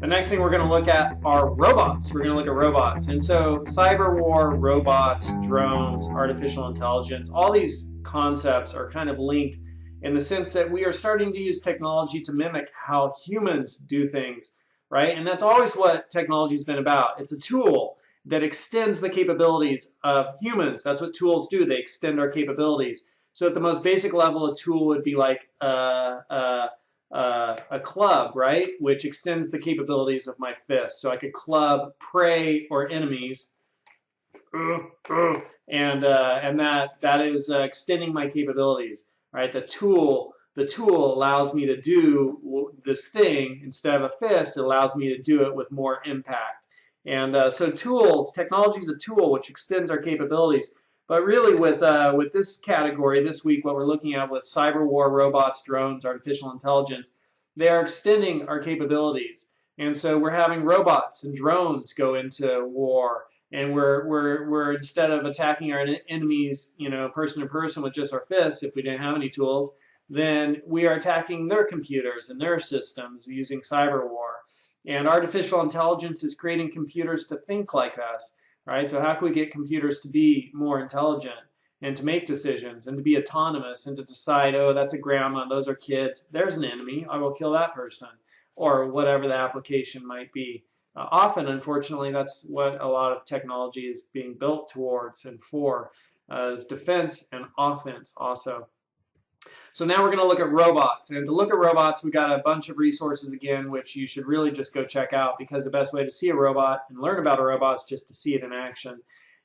next thing we're going to look at are robots. We're going to look at robots. And so cyber war, robots, drones, artificial intelligence, all these concepts are kind of linked in the sense that we are starting to use technology to mimic how humans do things, right? And that's always what technology has been about. It's a tool that extends the capabilities of humans. That's what tools do. They extend our capabilities. So at the most basic level, a tool would be like a club, right, which extends the capabilities of my fist. So I could club prey or enemies, and that is extending my capabilities, right? The tool allows me to do this thing instead of a fist. It allows me to do it with more impact. And so technology is a tool which extends our capabilities. But really, with this category this week, what we're looking at with cyber war, robots, drones, artificial intelligence, they are extending our capabilities. And so we're having robots and drones go into war, and we're instead of attacking our enemies, person to person with just our fists, if we didn't have any tools, then we are attacking their computers and their systems using cyber war. And artificial intelligence is creating computers to think like us, right? So how can we get computers to be more intelligent and to make decisions and to be autonomous and to decide, oh, that's a grandma, those are kids, there's an enemy, I will kill that person, or whatever the application might be. Often, unfortunately, that's what a lot of technology is being built towards and for, is defense and offense also. So now we're going to look at robots. And to look at robots, we got a bunch of resources again, which you should really just go check out, because the best way to see a robot and learn about a robot is just to see it in action.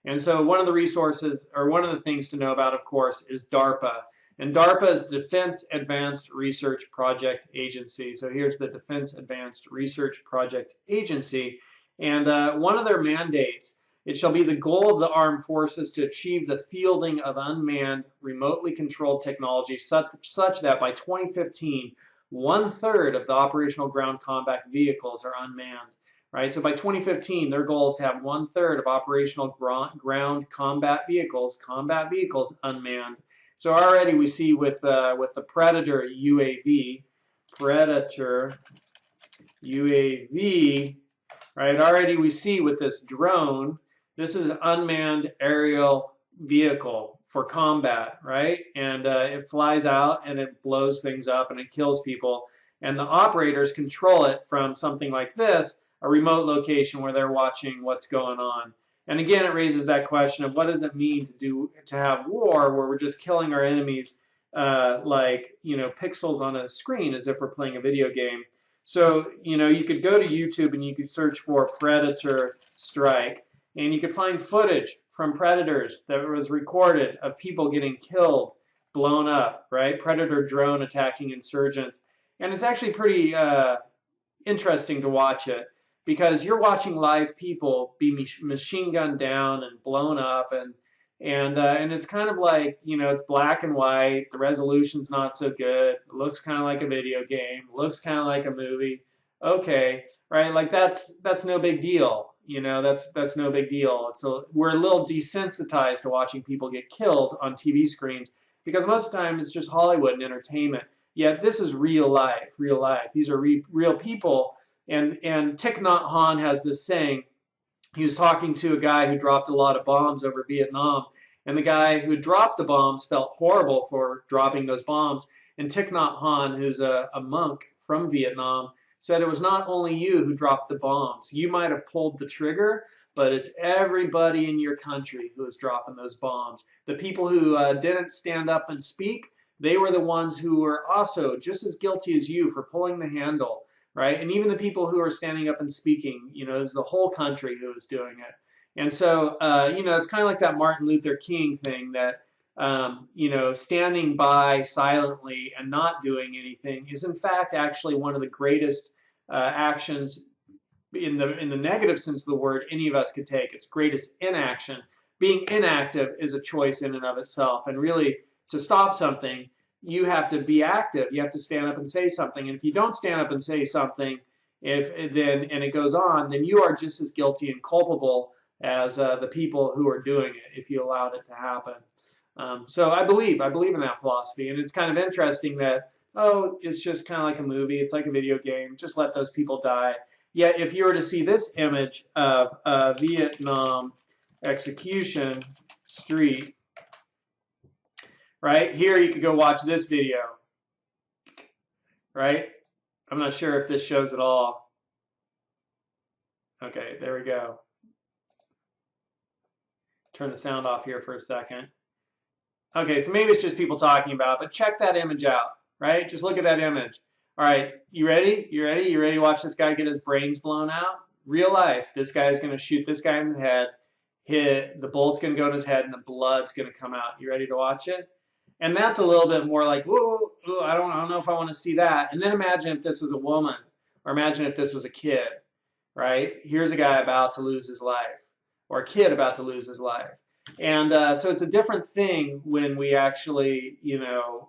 And so one of the resources, or one of the things to know about, of course, is DARPA. And DARPA is the Defense Advanced Research Project Agency. So here's the Defense Advanced Research Project Agency. And one of their mandates, it shall be the goal of the armed forces to achieve the fielding of unmanned, remotely controlled technology such that by 2015, 1/3 of the operational ground combat vehicles are unmanned. Right? So by 2015, their goal is to have 1/3 of operational ground combat vehicles unmanned. So already we see with the Predator UAV, right? Already we see with this drone, this is an unmanned aerial vehicle for combat, right? And it flies out and it blows things up and it kills people. And the operators control it from something like this, a remote location where they're watching what's going on. And again, it raises that question of what does it mean to have war where we're just killing our enemies like pixels on a screen as if we're playing a video game. So you could go to YouTube and you could search for Predator Strike, and you could find footage from predators that was recorded of people getting killed, blown up, right? Predator drone attacking insurgents. And it's actually pretty interesting to watch it, because you're watching live people be machine gunned down and blown up, and it's kind of like, it's black and white, the resolution's not so good, it looks kind of like a video game, looks kind of like a movie. Okay, right? Like that's no big deal. That's no big deal. We're a little desensitized to watching people get killed on TV screens, because most of the time it's just Hollywood and entertainment. Yet this is real life, real life. These are real people. And Thich Nhat Hanh has this saying. He was talking to a guy who dropped a lot of bombs over Vietnam, and the guy who dropped the bombs felt horrible for dropping those bombs. And Thich Nhat Hanh, who's a monk from Vietnam, said it was not only you who dropped the bombs. You might have pulled the trigger, but it's everybody in your country who is dropping those bombs. The people who didn't stand up and speak, they were the ones who were also just as guilty as you for pulling the handle. Right? And even the people who are standing up and speaking, is the whole country who is doing it. And so, it's kind of like that Martin Luther King thing that, standing by silently and not doing anything is in fact actually one of the greatest actions in the negative sense of the word any of us could take. It's greatest inaction. Being inactive is a choice in and of itself. And really, to stop something, you have to be active. You have to stand up and say something. And if you don't stand up and say something, and it goes on, then you are just as guilty and culpable as the people who are doing it if you allowed it to happen. So I believe in that philosophy. And it's kind of interesting that, it's just kind of like a movie. It's like a video game. Just let those people die. Yet if you were to see this image of Vietnam execution street, right here, you could go watch this video, right? I'm not sure if this shows it all. Okay, there we go. Turn the sound off here for a second. Okay, so maybe it's just people talking about it, but check that image out, right? Just look at that image. All right, you ready? You ready? You ready to watch this guy get his brains blown out? Real life, this guy is going to shoot this guy in the head, the bullet's going to go in his head, and the blood's going to come out. You ready to watch it? And that's a little bit more like, whoa, I don't know if I want to see that. And then imagine if this was a woman, or imagine if this was a kid, right? Here's a guy about to lose his life, or a kid about to lose his life. And so it's a different thing when we actually,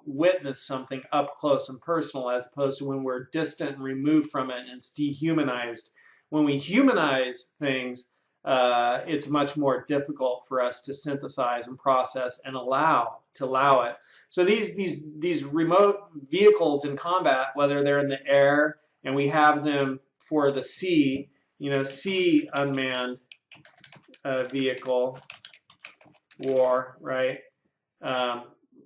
witness something up close and personal, as opposed to when we're distant and removed from it and it's dehumanized. When we humanize things, it's much more difficult for us to synthesize and process and allow it. So these remote vehicles in combat, whether they're in the air, and we have them for the sea, sea unmanned vehicle war, right?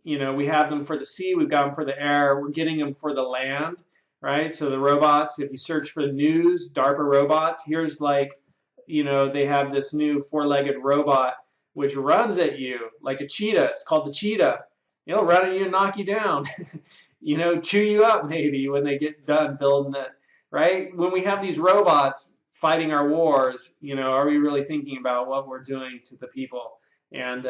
We have them for the sea, we've got them for the air, we're getting them for the land, right? So the robots, if you search for the news, DARPA robots, here's they have this new four-legged robot which runs at you like a cheetah. It's called the cheetah. It'll run at you and knock you down, chew you up maybe when they get done building it, right? When we have these robots fighting our wars, are we really thinking about what we're doing to the people? And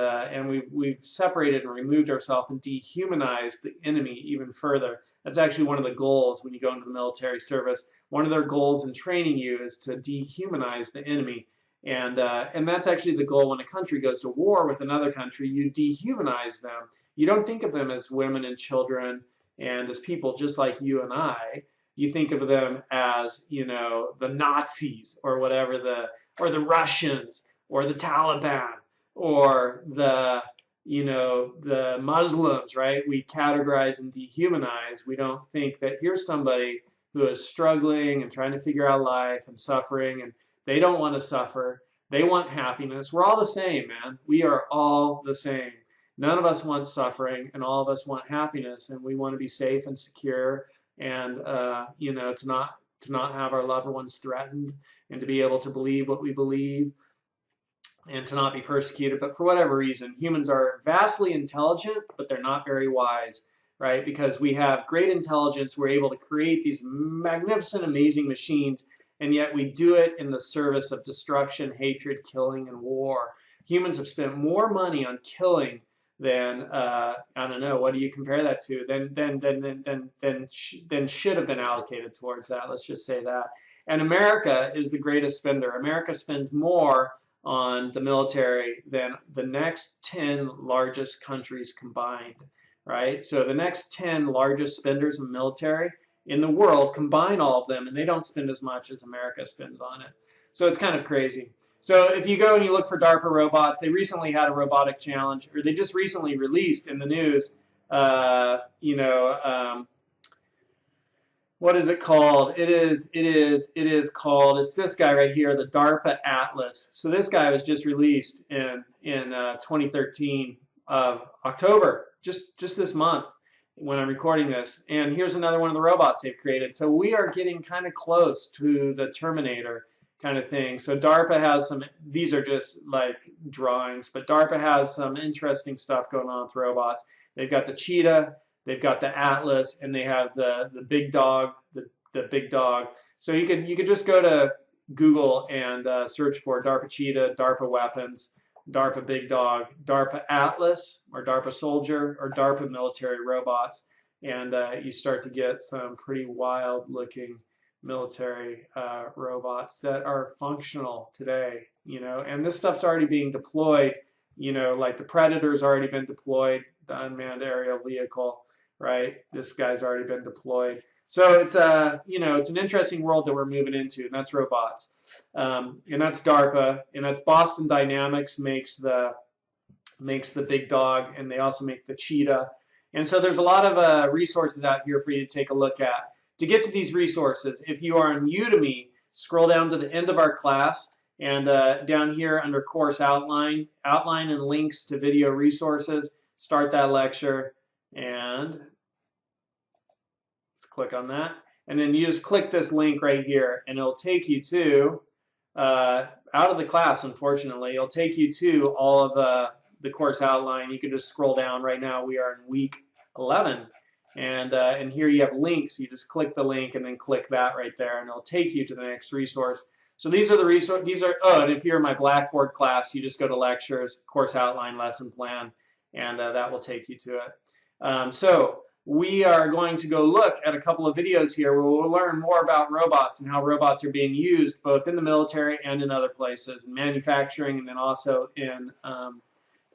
we've separated and removed ourselves and dehumanized the enemy even further. That's actually one of the goals when you go into the military service. One of their goals in training you is to dehumanize the enemy. And that's actually the goal when a country goes to war with another country. You dehumanize them. You don't think of them as women and children and as people just like you and I. You think of them as, the Nazis or whatever, or the Russians or the Taliban, or the Muslims, right? We categorize and dehumanize. We don't think that here's somebody who is struggling and trying to figure out life and suffering, and they don't want to suffer. They want happiness. We're all the same, man. We are all the same. None of us want suffering, and all of us want happiness, and we want to be safe and secure, and to not have our loved ones threatened, and to be able to believe what we believe, and to not be persecuted. But for whatever reason, humans are vastly intelligent, but they're not very wise, right? Because we have great intelligence, we're able to create these magnificent, amazing machines, and yet we do it in the service of destruction, hatred, killing, and war. Humans have spent more money on killing than, I don't know, what do you compare that to, than should have been allocated towards that. Let's just say that. And America is the greatest spender. America spends more on the military than the next 10 largest countries combined, right? So the next 10 largest spenders in military in the world, combine all of them, and they don't spend as much as America spends on it. So it's kind of crazy. So if you go and you look for DARPA robots, they recently had a robotic challenge, or they just recently released in the news, what is it called? It is called, it's this guy right here, the DARPA Atlas. So this guy was just released in 2013 of October, just this month when I'm recording this. And here's another one of the robots they've created. So we are getting kind of close to the Terminator kind of thing. So DARPA has some, these are just like drawings, but DARPA has some interesting stuff going on with robots. They've got the cheetah, they've got the Atlas, and they have the big dog, the big dog. So you could just go to Google and search for DARPA cheetah, DARPA weapons, DARPA big dog, DARPA Atlas, or DARPA soldier, or DARPA military robots, and you start to get some pretty wild looking military robots that are functional today, and this stuff's already being deployed, like the Predator's already been deployed, the unmanned aerial vehicle, right? This guy's already been deployed. So it's it's an interesting world that we're moving into, and that's robots. And that's DARPA, and that's Boston Dynamics makes the big dog, and they also make the cheetah. And so there's a lot of resources out here for you to take a look at. To get to these resources, if you are on Udemy, scroll down to the end of our class, and down here under course outline and links to video resources, start that lecture, and let's click on that. And then you just click this link right here, and it'll take you to, out of the class, unfortunately, it'll take you to all of the course outline. You can just scroll down. Right now we are in week 11. And here you have links. You just click the link and then click that right there, and it'll take you to the next resource. So these are the resources. And if you're in my Blackboard class, you just go to lectures, course outline, lesson plan, and that will take you to it. So we are going to go look at a couple of videos here where we'll learn more about robots and how robots are being used both in the military and in other places, in manufacturing, and then also in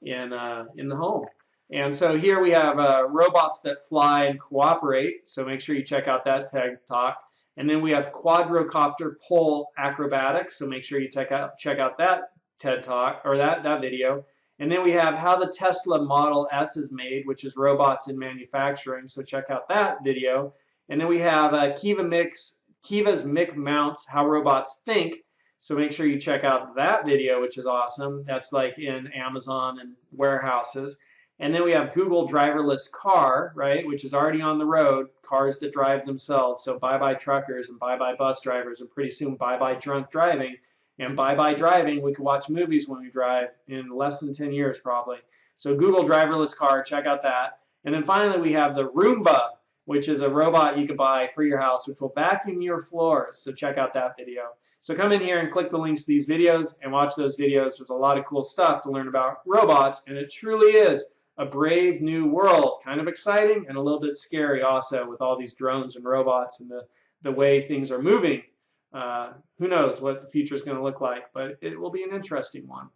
the home. And so here we have robots that fly and cooperate. So make sure you check out that TED Talk. And then we have quadrocopter pole acrobatics. So make sure you check out that TED Talk or that video. And then we have how the Tesla Model S is made, which is robots in manufacturing. So check out that video. And then we have Kiva's Mick Mounts, how robots think. So make sure you check out that video, which is awesome. That's like in Amazon and warehouses. And then we have Google driverless car, right, which is already on the road, cars that drive themselves. So bye-bye truckers and bye-bye bus drivers, and pretty soon bye-bye drunk driving. And bye-bye driving, we can watch movies when we drive in less than 10 years probably. So Google driverless car, check out that. And then finally we have the Roomba, which is a robot you can buy for your house, which will vacuum your floors. So check out that video. So come in here and click the links to these videos and watch those videos. There's a lot of cool stuff to learn about robots, and it truly is a brave new world. Kind of exciting and a little bit scary also with all these drones and robots and the way things are moving. Who knows what the future is going to look like, but it will be an interesting one.